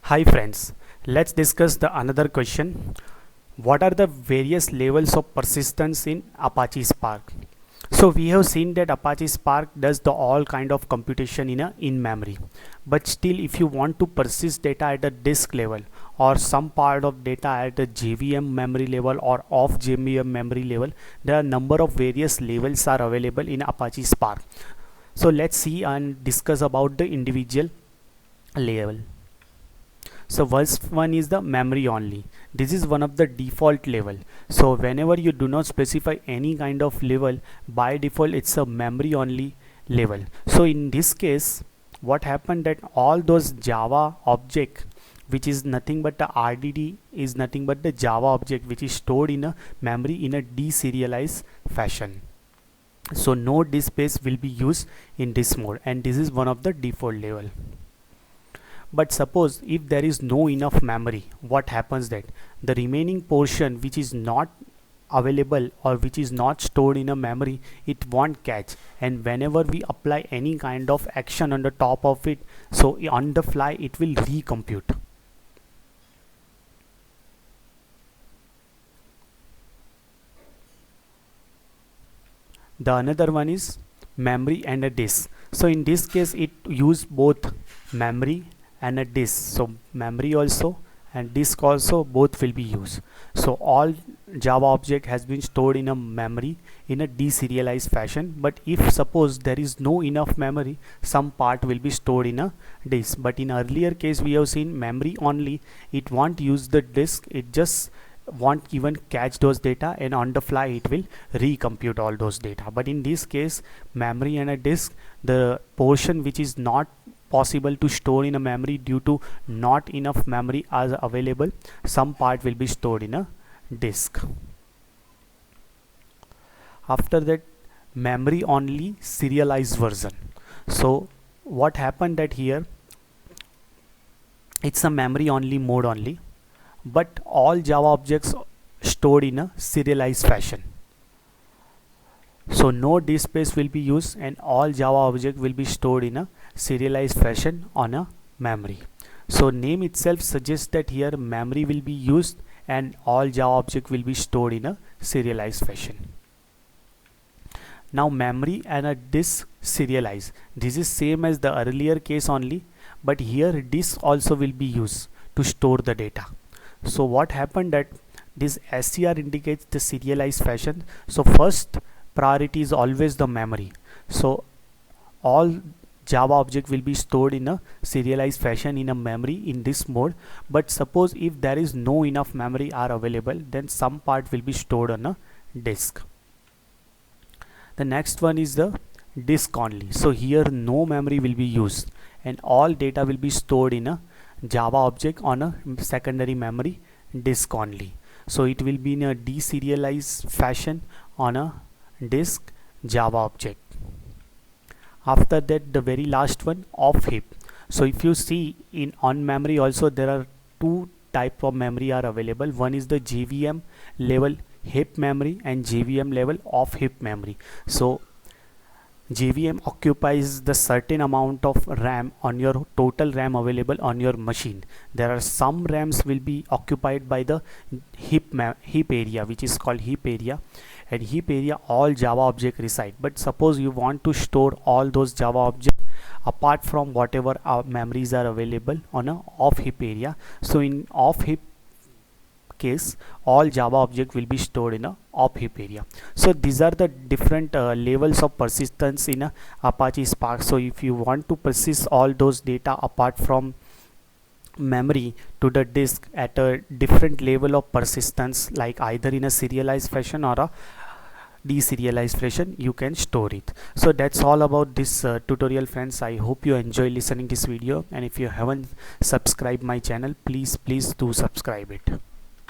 Hi friends, let's discuss the another question. What are the various levels of persistence in Apache Spark? So we have seen that Apache Spark does the all kind of computation in memory. But still if you want to persist data at a disk level or some part of data at a JVM memory level or off JVM memory level, there are number of various levels are available in Apache Spark. So let's see and discuss about the individual level. So first one is the memory only. This is one of the default level. So whenever you do not specify any kind of level, by default it's a memory only level. So in this case, what happened that all those Java object, which is nothing but the RDD, is nothing but the Java object which is stored in a memory in a deserialized fashion. So no disk space will be used in this mode, and this is one of the default level. But suppose if there is no enough memory, what happens that the remaining portion which is not available or which is not stored in a memory, it won't catch, and whenever we apply any kind of action on the top of it, so on the fly it will recompute. The another one is memory and a disk. So in this case it use both memory and a disk. So memory also and disk also, both will be used. So all Java object has been stored in a memory in a deserialized fashion, but if suppose there is no enough memory, some part will be stored in a disk. But in earlier case we have seen memory only, it won't use the disk, it just won't even catch those data, and on the fly it will recompute all those data. But in this case, memory and a disk, the portion which is not possible to store in a memory due to not enough memory as available, some part will be stored in a disk. After that, memory only serialized version. So what happened that here, it's a memory only mode only, but all Java objects stored in a serialized fashion. So no disk space will be used, and all Java object will be stored in a serialized fashion on a memory. So name itself suggests that here memory will be used and all Java object will be stored in a serialized fashion. Now memory and a disk serialized. This is same as the earlier case only, but here disk also will be used to store the data. So what happened that this SCR indicates the serialized fashion. So first priority is always the memory. So all Java object will be stored in a serialized fashion in a memory in this mode. But suppose if there is no enough memory are available, then some part will be stored on a disk. The next one is the disk only. So here no memory will be used, and all data will be stored in a Java object on a secondary memory disk only. So it will be in a deserialized fashion on a disk Java object. After that, the very last one, off heap. So if you see in on memory also, there are two type of memory are available. One is the JVM level heap memory and JVM level off heap memory. So JVM occupies the certain amount of RAM on your total RAM available on your machine. There are some RAMs will be occupied by the heap area, which is called heap area, and heap area all Java object reside. But suppose you want to store all those Java objects apart from whatever memories are available on a off heap area. So in off heap case, all Java object will be stored in a off heap area. So these are the different levels of persistence in a Apache Spark. So if you want to persist all those data apart from memory to the disk at a different level of persistence, like either in a serialized fashion or a deserialized fashion, you can store it. So that's all about this tutorial, friends. I hope you enjoy listening this video, and if you haven't subscribed my channel, please do subscribe it.